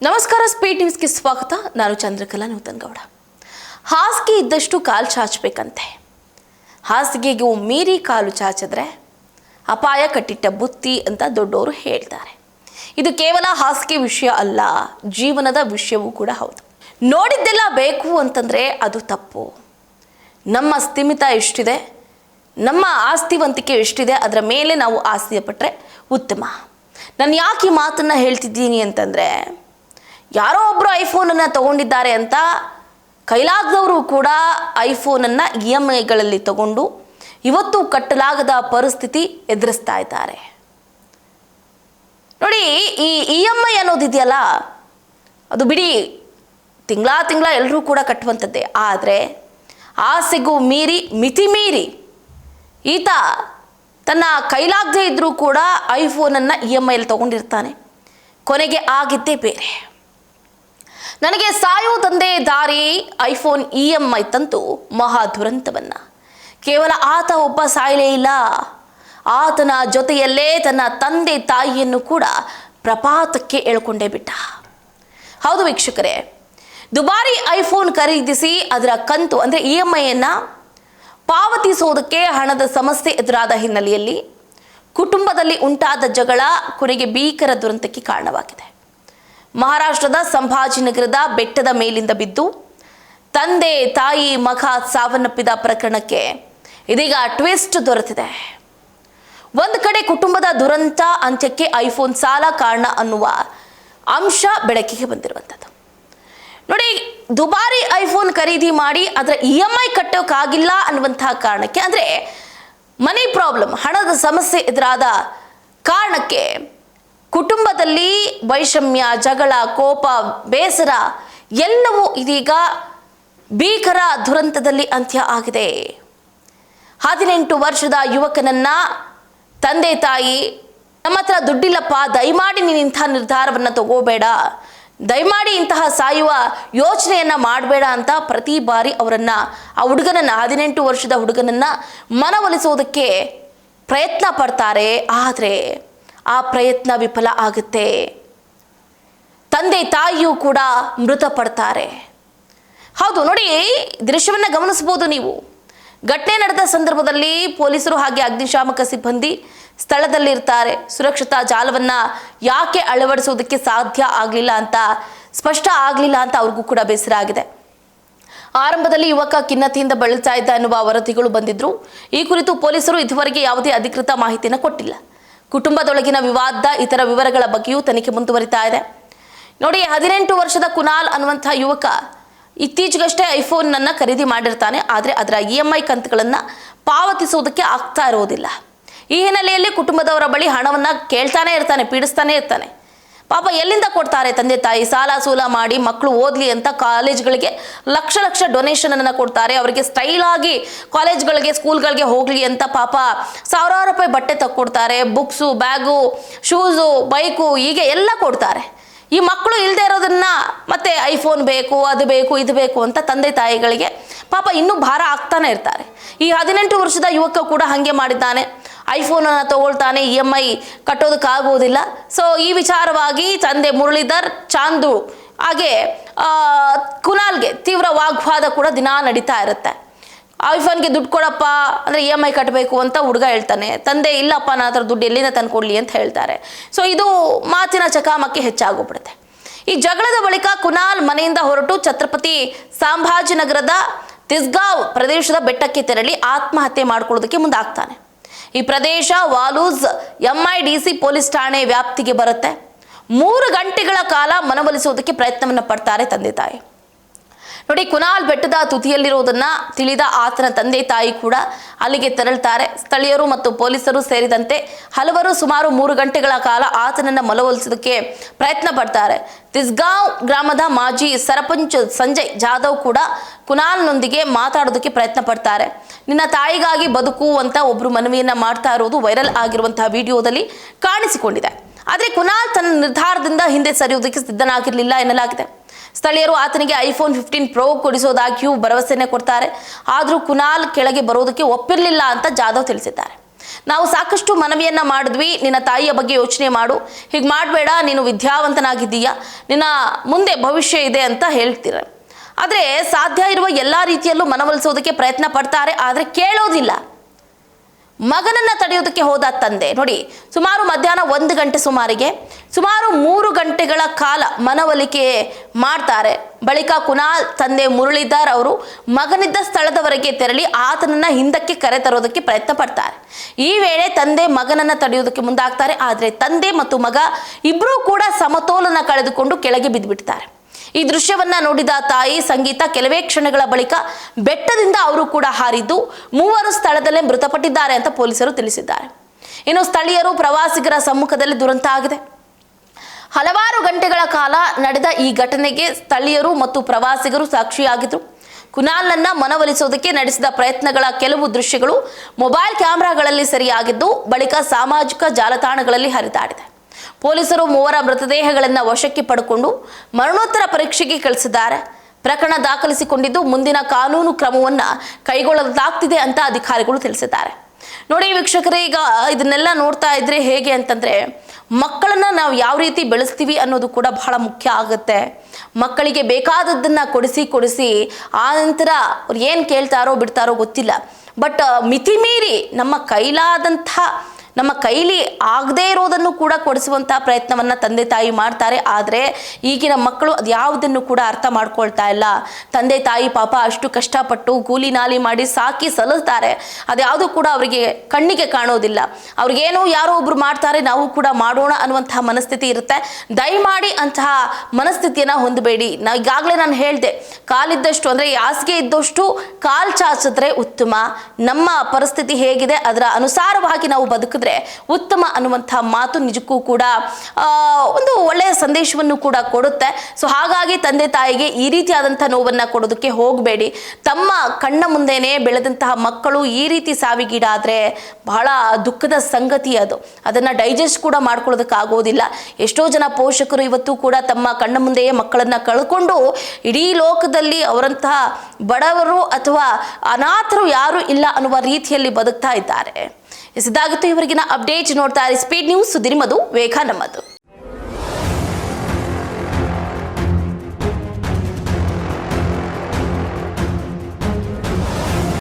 ನಮಸ್ಕಾರ, ಸ್ಪೀಡ್ ನ್ಯೂಸ್ಗೆ ಸ್ವಾಗತ. ನಾನು ಚಂದ್ರಕಲಾ ನೂತನಗೌಡ. ಹಾಸಿಗೆ ಇದ್ದಷ್ಟು ಕಾಲು ಚಾಚಬೇಕಂತೆ. ಹಾಸಿಗೆಗೂ ಮೀರಿ ಕಾಲು ಚಾಚಿದ್ರೆ ಅಪಾಯ ಕಟ್ಟಿಟ್ಟ ಬುತ್ತಿ ಅಂತ ದೊಡ್ಡವರು ಹೇಳ್ತಾರೆ. ಇದು ಕೇವಲ ಹಾಸಿಗೆ ವಿಷಯ ಅಲ್ಲ, ಜೀವನದ ವಿಷಯವೂ ಕೂಡ ಹೌದು. ನೋಡಿದ್ದೆಲ್ಲ ಬೇಕು ಅಂತಂದರೆ ಅದು ತಪ್ಪು. ನಮ್ಮ ಸ್ಥಿಮಿತ ಎಷ್ಟಿದೆ, ನಮ್ಮ ಆಸ್ತಿವಂತಿಕೆ ಎಷ್ಟಿದೆ, ಅದರ ಮೇಲೆ ನಾವು ಆಸೆ ಪಟ್ಟರೆ ಉತ್ತಮ. ನಾನು ಯಾಕೆ ಈ ಮಾತನ್ನು ಹೇಳ್ತಿದ್ದೀನಿ ಅಂತಂದರೆ, ಯಾರೋ ಒಬ್ಬರು ಐಫೋನನ್ನು ತಗೊಂಡಿದ್ದಾರೆ ಅಂತ ಕೈಲಾಗದವರು ಕೂಡ ಐಫೋನನ್ನು EMIಗಳಲ್ಲಿ ತಗೊಂಡು ಇವತ್ತು ಕಟ್ಟಲಾಗದ ಪರಿಸ್ಥಿತಿ ಎದುರಿಸ್ತಾ ಇದ್ದಾರೆ. ನೋಡಿ, ಈ EMI ಅನ್ನೋದಿದೆಯಲ್ಲ, ಅದು ಬಿಡಿ ತಿಂಗಳ ಎಲ್ಲರೂ ಕೂಡ ಕಟ್ಟುವಂಥದ್ದೇ. ಆದರೆ ಆಸೆಗೂ ಮೀರಿ, ಮಿತಿ ಮೀರಿ ಈತ ತನ್ನ ಕೈಲಾಗದೇ ಇದ್ದರೂ ಕೂಡ ಐಫೋನನ್ನು EMIಯಲ್ಲಿ ತಗೊಂಡಿರ್ತಾನೆ. ಕೊನೆಗೆ ಆಗಿದ್ದೇ ಬೇರೆ. ನನಗೆ ಸಾಯುವುದೊಂದೇ ದಾರಿ, ಐಫೋನ್ EMI ತಂತು ಮಹಾ ದುರಂತವನ್ನು. ಕೇವಲ ಆತ ಒಬ್ಬ ಸಾಯಲೇ ಇಲ್ಲ, ಆತನ ಜೊತೆಯಲ್ಲೇ ತನ್ನ ತಂದೆ ತಾಯಿಯನ್ನು ಕೂಡ ಪ್ರಪಾತಕ್ಕೆ ಎಳ್ಕೊಂಡೇ ಬಿಟ್ಟ. ಹೌದು ವೀಕ್ಷಕರೇ, ದುಬಾರಿ ಐಫೋನ್ ಖರೀದಿಸಿ ಅದರ ಕಂತು ಅಂದರೆ EMIಯನ್ನು ಪಾವತಿಸೋದಕ್ಕೆ ಹಣದ ಸಮಸ್ಯೆ ಎದುರಾದ ಹಿನ್ನೆಲೆಯಲ್ಲಿ ಕುಟುಂಬದಲ್ಲಿ ಉಂಟಾದ ಜಗಳ ಕೊನೆಗೆ ಭೀಕರ ದುರಂತಕ್ಕೆ ಕಾರಣವಾಗಿದೆ. ಮಹಾರಾಷ್ಟ್ರದ ಸಂಭಾಜಿನಗರದ ಬೆಟ್ಟದ ಮೇಲಿಂದ ಬಿದ್ದು ತಂದೆ ತಾಯಿ ಮಗ ಸಾವನ್ನಪ್ಪಿದ ಪ್ರಕರಣಕ್ಕೆ ಇದೀಗ ಟ್ವಿಸ್ಟ್ ದೊರೆತಿದೆ. ಒಂದು ಕಡೆ ಕುಟುಂಬದ ದುರಂತ ಅಂತ್ಯಕ್ಕೆ ಐಫೋನ್ ಸಾಲ ಕಾರಣ ಅನ್ನುವ ಅಂಶ ಬೆಳಕಿಗೆ ಬಂದಿರುವಂಥದ್ದು. ನೋಡಿ, ದುಬಾರಿ ಐಫೋನ್ ಖರೀದಿ ಮಾಡಿ ಅದರ EMI ಕಟ್ಟೋಕ್ಕಾಗಿಲ್ಲ ಅನ್ನುವಂತಹ ಕಾರಣಕ್ಕೆ, ಅಂದರೆ ಮನಿ ಪ್ರಾಬ್ಲಮ್, ಹಣದ ಸಮಸ್ಯೆ ಎದುರಾದ ಕಾರಣಕ್ಕೆ ಕುಟುಂಬದಲ್ಲಿ ವೈಷಮ್ಯ, ಜಗಳ, ಕೋಪ, ಬೇಸರ ಎಲ್ಲವೂ ಇದೀಗ ಭೀಕರ ದುರಂತದಲ್ಲಿ ಅಂತ್ಯ ಆಗಿದೆ. 18 ವರ್ಷದ ಯುವಕನನ್ನ ತಂದೆ ತಾಯಿ, ನಮ್ಮ ಹತ್ರ ದುಡ್ಡಿಲ್ಲಪ್ಪ, ದಯಮಾಡಿ ನೀನು ಇಂಥ ನಿರ್ಧಾರವನ್ನು ತಗೋಬೇಡ, ದಯಮಾಡಿ ಇಂತಹ ಸಾಯುವ ಯೋಚನೆಯನ್ನು ಮಾಡಬೇಡ ಅಂತ ಪ್ರತಿ ಬಾರಿ ಅವರನ್ನು, ಆ ಹುಡುಗನನ್ನು, 18 ವರ್ಷದ ಹುಡುಗನನ್ನು ಮನವೊಲಿಸೋದಕ್ಕೆ ಪ್ರಯತ್ನ ಪಡ್ತಾರೆ. ಆದರೆ ಆ ಪ್ರಯತ್ನ ವಿಫಲ ಆಗುತ್ತೆ. ತಂದೆ ತಾಯಿಯೂ ಕೂಡ ಮೃತಪಡ್ತಾರೆ. ಹೌದು, ನೋಡಿ, ದೃಶ್ಯವನ್ನು ಗಮನಿಸಬಹುದು ನೀವು. ಘಟನೆ ನಡೆದ ಸಂದರ್ಭದಲ್ಲಿ ಪೊಲೀಸರು ಹಾಗೆ ಅಗ್ನಿಶಾಮಕ ಸಿಬ್ಬಂದಿ ಸ್ಥಳದಲ್ಲಿರ್ತಾರೆ. ಸುರಕ್ಷತಾ ಜಾಲವನ್ನು ಯಾಕೆ ಅಳವಡಿಸೋದಕ್ಕೆ ಸಾಧ್ಯ ಆಗಲಿಲ್ಲ ಅಂತ, ಸ್ಪಷ್ಟ ಆಗಲಿಲ್ಲ ಅಂತ ಅವ್ರಿಗೂ ಕೂಡ ಬೇಸರ ಆಗಿದೆ. ಆರಂಭದಲ್ಲಿ ಯುವಕ ಖಿನ್ನತೆಯಿಂದ ಬಳಲ್ತಾ ಇದ್ದ ಎನ್ನುವ ವರದಿಗಳು ಬಂದಿದ್ರು. ಈ ಕುರಿತು ಪೊಲೀಸರು ಇದುವರೆಗೆ ಯಾವುದೇ ಅಧಿಕೃತ ಮಾಹಿತಿಯನ್ನು ಕೊಟ್ಟಿಲ್ಲ. ಕುಟುಂಬದೊಳಗಿನ ವಿವಾದ, ಇತರ ವಿವರಗಳ ಬಗ್ಗೆಯೂ ತನಿಖೆ ಮುಂದುವರಿತಾ ಇದೆ. ನೋಡಿ, 18 ವರ್ಷದ ಕುನಾಲ್ ಅನ್ನುವಂಥ ಯುವಕ ಇತ್ತೀಚೆಗಷ್ಟೇ ಐಫೋನನ್ನು ಖರೀದಿ ಮಾಡಿರ್ತಾನೆ. ಆದರೆ ಅದರ EMI ಕಂತುಗಳನ್ನು ಪಾವತಿಸೋದಕ್ಕೆ ಆಗ್ತಾ ಇರೋದಿಲ್ಲ. ಈ ಹಿನ್ನೆಲೆಯಲ್ಲಿ ಕುಟುಂಬದವರ ಬಳಿ ಹಣವನ್ನು ಕೇಳ್ತಾನೆ ಇರ್ತಾನೆ, ಪೀಡಿಸ್ತಾನೆ ಇರ್ತಾನೆ. ಪಾಪ ಎಲ್ಲಿಂದ ಕೊಡ್ತಾರೆ ತಂದೆ ತಾಯಿ? ಸಾಲ ಸೂಲ ಮಾಡಿ ಮಕ್ಕಳು ಓದಲಿ ಅಂತ ಕಾಲೇಜ್ಗಳಿಗೆ ಲಕ್ಷ ಡೊನೇಷನ್ ಅನ್ನು ಕೊಡ್ತಾರೆ. ಅವರಿಗೆ ಸ್ಟೈಲ್ ಆಗಿ ಕಾಲೇಜ್ಗಳಿಗೆ, ಸ್ಕೂಲ್ಗಳಿಗೆ ಹೋಗಲಿ ಅಂತ ಪಾಪ ಸಾವಿರಾರು ರೂಪಾಯಿ ಬಟ್ಟೆ ತಕ್ಕೊಡ್ತಾರೆ. ಬುಕ್ಸು, ಬ್ಯಾಗು, ಶೂಸು, ಬೈಕು, ಹೀಗೆ ಎಲ್ಲ ಕೊಡ್ತಾರೆ. ಈ ಮಕ್ಕಳು ಇಲ್ಲದೆ ಇರೋದನ್ನ ಮತ್ತೆ ಐಫೋನ್ ಬೇಕು, ಅದು ಬೇಕು, ಇದು ಬೇಕು ಅಂತ ತಂದೆ ತಾಯಿಗಳಿಗೆ ಪಾಪ ಇನ್ನೂ ಭಾರ ಆಗ್ತಾನೆ ಇರ್ತಾರೆ. ಈ 18 ವರ್ಷದ ಯುವಕ ಕೂಡ ಹಾಗೆ ಮಾಡಿದ್ದಾನೆ. ಐಫೋನನ್ನು ತಗೊಳ್ತಾನೆ, EMI ಕಟ್ಟೋದಕ್ಕಾಗೋದಿಲ್ಲ. ಸೊ ಈ ವಿಚಾರವಾಗಿ ತಂದೆ ಮುರಳೀಧರ್, ಚಾಂದು ಹಾಗೆ ಕುನಾಲ್ಗೆ ತೀವ್ರ ವಾಗ್ವಾದ ಕೂಡ ದಿನಾ ನಡೀತಾ ಇರುತ್ತೆ. ಐಫೋನ್ಗೆ ದುಡ್ಡು ಕೊಡಪ್ಪ ಅಂದರೆ EMI ಕಟ್ಟಬೇಕು ಅಂತ ಹುಡುಗ ಹೇಳ್ತಾನೆ. ತಂದೆ ಇಲ್ಲಪ್ಪ, ನನ್ನ ಹತ್ರ ದುಡ್ಡು ಎಲ್ಲಿಂದ ತಂದು ಕೊಡಲಿ ಅಂತ ಹೇಳ್ತಾರೆ. ಸೊ ಇದು ಮಾತಿನ ಚಕಾಮಕಿ ಹೆಚ್ಚಾಗೋಗ್ಬಿಡುತ್ತೆ. ಈ ಜಗಳದ ಬಳಿಕ ಕುನಾಲ್ ಮನೆಯಿಂದ ಹೊರಟು ಛತ್ರಪತಿ ಸಂಭಾಜಿನಗರದ ತಿಸ್ಗಾಂವ್ ಪ್ರದೇಶದ ಬೆಟ್ಟಕ್ಕೆ ತೆರಳಿ ಆತ್ಮಹತ್ಯೆ ಮಾಡ್ಕೊಳ್ಳೋದಕ್ಕೆ ಮುಂದಾಗ್ತಾನೆ. ಈ ಪ್ರದೇಶ ವಾಲೂಸ್ MIDC ಪೊಲೀಸ್ ಠಾಣೆ ವ್ಯಾಪ್ತಿಗೆ ಬರುತ್ತೆ. 3 ಗಂಟೆಗಳ ಕಾಲ ಮನವೊಲಿಸೋದಕ್ಕೆ ಪ್ರಯತ್ನವನ್ನು ಪಡ್ತಾರೆ ತಂದೆ ತಾಯಿ. ನೋಡಿ, ಕುನಾಲ್ ಬೆಟ್ಟದ ತುದಿಯಲ್ಲಿರೋದನ್ನ ತಿಳಿದ ಆತನ ತಂದೆ ತಾಯಿ ಕೂಡ ಅಲ್ಲಿಗೆ ತೆರಳುತ್ತಾರೆ. ಸ್ಥಳೀಯರು ಮತ್ತು ಪೊಲೀಸರು ಸೇರಿದಂತೆ ಹಲವರು ಸುಮಾರು 3 ಗಂಟೆಗಳ ಕಾಲ ಆತನನ್ನು ಮನವೊಲಿಸೋದಕ್ಕೆ ಪ್ರಯತ್ನ ಪಡ್ತಾರೆ. ತಿಸ್ಗಾಂವ್ ಗ್ರಾಮದ ಮಾಜಿ ಸರಪಂಚ್ ಸಂಜಯ್ ಜಾಧವ್ ಕೂಡ ಕುನಾಲ್ನೊಂದಿಗೆ ಮಾತಾಡೋದಕ್ಕೆ ಪ್ರಯತ್ನ ಪಡ್ತಾರೆ. ನಿನ್ನ ತಾಯಿಗಾಗಿ ಬದುಕು ಅಂತ ಒಬ್ಬರು ಮನವಿಯನ್ನ ಮಾಡ್ತಾ ಇರೋದು ವೈರಲ್ ಆಗಿರುವಂತಹ ವಿಡಿಯೋದಲ್ಲಿ ಕಾಣಿಸಿಕೊಂಡಿದೆ. ಆದರೆ ಕುನಾಲ್ ತನ್ನ ನಿರ್ಧಾರದಿಂದ ಹಿಂದೆ ಸರಿಯೋದಕ್ಕೆ ಸಿದ್ಧನಾಗಿರಲಿಲ್ಲ ಎನ್ನಲಾಗಿದೆ. ಸ್ಥಳೀಯರು ಆತನಿಗೆ ಐಫೋನ್ 15 Pro ಕೊಡಿಸೋದಾಗಿಯೂ ಭರವಸೆನೆ ಕೊಡ್ತಾರೆ. ಆದರೂ ಕುನಾಲ್ ಕೆಳಗೆ ಬರೋದಕ್ಕೆ ಒಪ್ಪಿರಲಿಲ್ಲ ಅಂತ ಜಾಧವ್ ತಿಳಿಸಿದ್ದಾರೆ. ನಾವು ಸಾಕಷ್ಟು ಮನವಿಯನ್ನ ಮಾಡಿದ್ವಿ, ನಿನ್ನ ತಾಯಿಯ ಬಗ್ಗೆ ಯೋಚನೆ ಮಾಡು, ಹೀಗೆ ಮಾಡಬೇಡ, ನೀನು ವಿದ್ಯಾವಂತನಾಗಿದ್ದೀಯಾ, ನಿನ್ನ ಮುಂದೆ ಭವಿಷ್ಯ ಇದೆ ಅಂತ ಹೇಳ್ತೀರ. ಆದರೆ ಸಾಧ್ಯ ಇರುವ ಎಲ್ಲ ರೀತಿಯಲ್ಲೂ ಮನವೊಲಿಸೋದಕ್ಕೆ ಪ್ರಯತ್ನ ಪಡ್ತಾರೆ, ಆದರೆ ಕೇಳೋದಿಲ್ಲ. ಮಗನನ್ನ ತಡೆಯೋದಕ್ಕೆ ಹೋದ ತಂದೆ ನೋಡಿ, ಸುಮಾರು ಮಧ್ಯಾಹ್ನ 1 ಗಂಟೆ ಸುಮಾರಿಗೆ ಸುಮಾರು 3 ಗಂಟೆಗಳ ಕಾಲ ಮನವೊಲಿಕೆ ಮಾಡ್ತಾರೆ. ಬಳಿಕ ಕುನಾಲ್ ತಂದೆ ಮುರಳೀಧರ್ ಅವರು ಮಗನಿದ್ದ ಸ್ಥಳದವರೆಗೆ ತೆರಳಿ ಆತನನ್ನ ಹಿಂದಕ್ಕೆ ಕರೆತರೋದಕ್ಕೆ ಪ್ರಯತ್ನ ಪಡ್ತಾರೆ. ಈ ವೇಳೆ ತಂದೆ ಮಗನನ್ನ ತಡೆಯೋದಕ್ಕೆ ಮುಂದಾಗ್ತಾರೆ. ಆದರೆ ತಂದೆ ಮತ್ತು ಮಗ ಇಬ್ಬರೂ ಕೂಡ ಸಮತೋಲನ ಕಳೆದುಕೊಂಡು ಕೆಳಗೆ ಬಿದ್ದುಬಿಡ್ತಾರೆ. ಈ ದೃಶ್ಯವನ್ನ ನೋಡಿದ ತಾಯಿ ಸಂಗೀತ ಕೆಲವೇ ಕ್ಷಣಗಳ ಬಳಿಕ ಬೆಟ್ಟದಿಂದ ಅವರು ಕೂಡ ಹಾರಿದ್ದು 3 ಸ್ಥಳದಲ್ಲೇ ಮೃತಪಟ್ಟಿದ್ದಾರೆ ಅಂತ ಪೊಲೀಸರು ತಿಳಿಸಿದ್ದಾರೆ. ಇನ್ನು ಸ್ಥಳೀಯರು ಪ್ರವಾಸಿಗರ ಸಮ್ಮುಖದಲ್ಲಿ ದುರಂತ ಆಗಿದೆ. ಹಲವಾರು ಗಂಟೆಗಳ ಕಾಲ ನಡೆದ ಈ ಘಟನೆಗೆ ಸ್ಥಳೀಯರು ಮತ್ತು ಪ್ರವಾಸಿಗರು ಸಾಕ್ಷಿಯಾಗಿದ್ರು. ಕುನಾಲ್ನನ್ನ ಮನವೊಲಿಸೋದಕ್ಕೆ ನಡೆಸಿದ ಪ್ರಯತ್ನಗಳ ಕೆಲವು ದೃಶ್ಯಗಳು ಮೊಬೈಲ್ ಕ್ಯಾಮೆರಾಗಳಲ್ಲಿ ಸೆರೆಯಾಗಿದ್ದು ಬಳಿಕ ಸಾಮಾಜಿಕ ಜಾಲತಾಣಗಳಲ್ಲಿ ಹರಿದಾಡಿದೆ. ಪೊಲೀಸರು 3 ಮೃತದೇಹಗಳನ್ನು ವಶಕ್ಕೆ ಪಡೆದುಕೊಂಡು ಮರಣೋತ್ತರ ಪರೀಕ್ಷೆಗೆ ಕಳಿಸಿದ್ದಾರೆ. ಪ್ರಕರಣ ದಾಖಲಿಸಿಕೊಂಡಿದ್ದು ಮುಂದಿನ ಕಾನೂನು ಕ್ರಮವನ್ನ ಕೈಗೊಳ್ಳಲಾಗ್ತಿದೆ ಅಂತ ಅಧಿಕಾರಿಗಳು ತಿಳಿಸಿದ್ದಾರೆ. ನೋಡಿ ವೀಕ್ಷಕರೇ, ಈಗ ಇದನ್ನೆಲ್ಲ ನೋಡ್ತಾ ಇದ್ರೆ ಹೇಗೆ ಅಂತಂದ್ರೆ, ಮಕ್ಕಳನ್ನ ನಾವು ಯಾವ ರೀತಿ ಬೆಳೆಸ್ತೀವಿ ಅನ್ನೋದು ಕೂಡ ಬಹಳ ಮುಖ್ಯ ಆಗುತ್ತೆ. ಮಕ್ಕಳಿಗೆ ಬೇಕಾದದ್ದನ್ನ ಕೊಡಿಸಿ ಆ ನಂತರ ಅವ್ರು ಏನು ಕೇಳ್ತಾರೋ ಬಿಡ್ತಾರೋ ಗೊತ್ತಿಲ್ಲ. ಬಟ್ ಮಿತಿ ಮೀರಿ ನಮ್ಮ ಕೈಲಿ ಆಗದೇ ಇರೋದನ್ನು ಕೂಡ ಕೊಡಿಸುವಂತಹ ಪ್ರಯತ್ನವನ್ನ ತಂದೆ ತಾಯಿ ಮಾಡ್ತಾರೆ. ಆದರೆ ಈಗಿನ ಮಕ್ಕಳು ಅದ್ಯಾವುದನ್ನು ಕೂಡ ಅರ್ಥ ಮಾಡ್ಕೊಳ್ತಾ ಇಲ್ಲ. ತಂದೆ ತಾಯಿ ಪಾಪ ಅಷ್ಟು ಕಷ್ಟಪಟ್ಟು ಕೂಲಿ ನಾಲಿ ಮಾಡಿ ಸಾಕಿ ಸಲುತ್ತಾರೆ, ಅದ್ಯಾವುದು ಕೂಡ ಅವರಿಗೆ ಕಣ್ಣಿಗೆ ಕಾಣೋದಿಲ್ಲ. ಅವ್ರಿಗೇನೋ ಯಾರೋ ಒಬ್ರು ಮಾಡ್ತಾರೆ, ನಾವು ಕೂಡ ಮಾಡೋಣ ಅನ್ನುವಂತಹ ಮನಸ್ಥಿತಿ ಇರುತ್ತೆ. ದಯಮಾಡಿ ಅಂತಹ ಮನಸ್ಥಿತಿಯನ್ನ ಹೊಂದಬೇಡಿ. ಈಗಾಗಲೇ ನಾನು ಹೇಳಿದೆ, ಕಾಲಿದ್ದಷ್ಟು ಅಂದ್ರೆ ಹಾಸಿಗೆ ಇದ್ದಷ್ಟು ಕಾಲ್ ಚಾಚಿದ್ರೆ ಉತ್ತಮ. ನಮ್ಮ ಪರಿಸ್ಥಿತಿ ಹೇಗಿದೆ ಅದರ ಅನುಸಾರವಾಗಿ ನಾವು ಬದುಕಿದ್ರೆ ಉತ್ತಮ ಅನ್ನುವಂತಹ ಮಾತು ನಿಜಕ್ಕೂ ಕೂಡ ಒಂದು ಒಳ್ಳೆಯ ಸಂದೇಶವನ್ನು ಕೂಡ ಕೊಡುತ್ತೆ. ಸೊ ಹಾಗಾಗಿ ತಂದೆ ತಾಯಿಗೆ ಈ ರೀತಿಯಾದಂತಹ ನೋವನ್ನ ಕೊಡೋದಕ್ಕೆ ಹೋಗಬೇಡಿ. ತಮ್ಮ ಕಣ್ಣ ಮುಂದೆನೆ ಬೆಳೆದಂತಹ ಮಕ್ಕಳು ಈ ರೀತಿ ಸಾವಿಗೀಡಾದ್ರೆ ಬಹಳ ದುಃಖದ ಸಂಗತಿ ಅದು. ಅದನ್ನ ಡೈಜೆಸ್ಟ್ ಕೂಡ ಮಾಡ್ಕೊಳ್ಳೋದಕ್ಕಾಗೋದಿಲ್ಲ. ಎಷ್ಟೋ ಜನ ಪೋಷಕರು ಇವತ್ತು ಕೂಡ ತಮ್ಮ ಕಣ್ಣ ಮುಂದೆಯೇ ಮಕ್ಕಳನ್ನ ಕಳ್ಕೊಂಡು ಇಡೀ ಲೋಕದಲ್ಲಿ ಅವರಂತಹ ಬಡವರು ಅಥವಾ ಅನಾಥರು ಯಾರು ಇಲ್ಲ ಅನ್ನುವ ರೀತಿಯಲ್ಲಿ ಬದುಕ್ತಾ ಇದ್ದಾರೆ. ಇದಾಗಿತ್ತು ಇವರಿಗಿನ ಅಪ್ಡೇಟ್. ನೋಡ್ತಾ ಇರಿ ಸ್ಪೀಡ್ ನ್ಯೂಸ್, ಸುದ್ದಿ ನಿಮ್ಮದು, ವೇಗ ನಮ್ಮದು.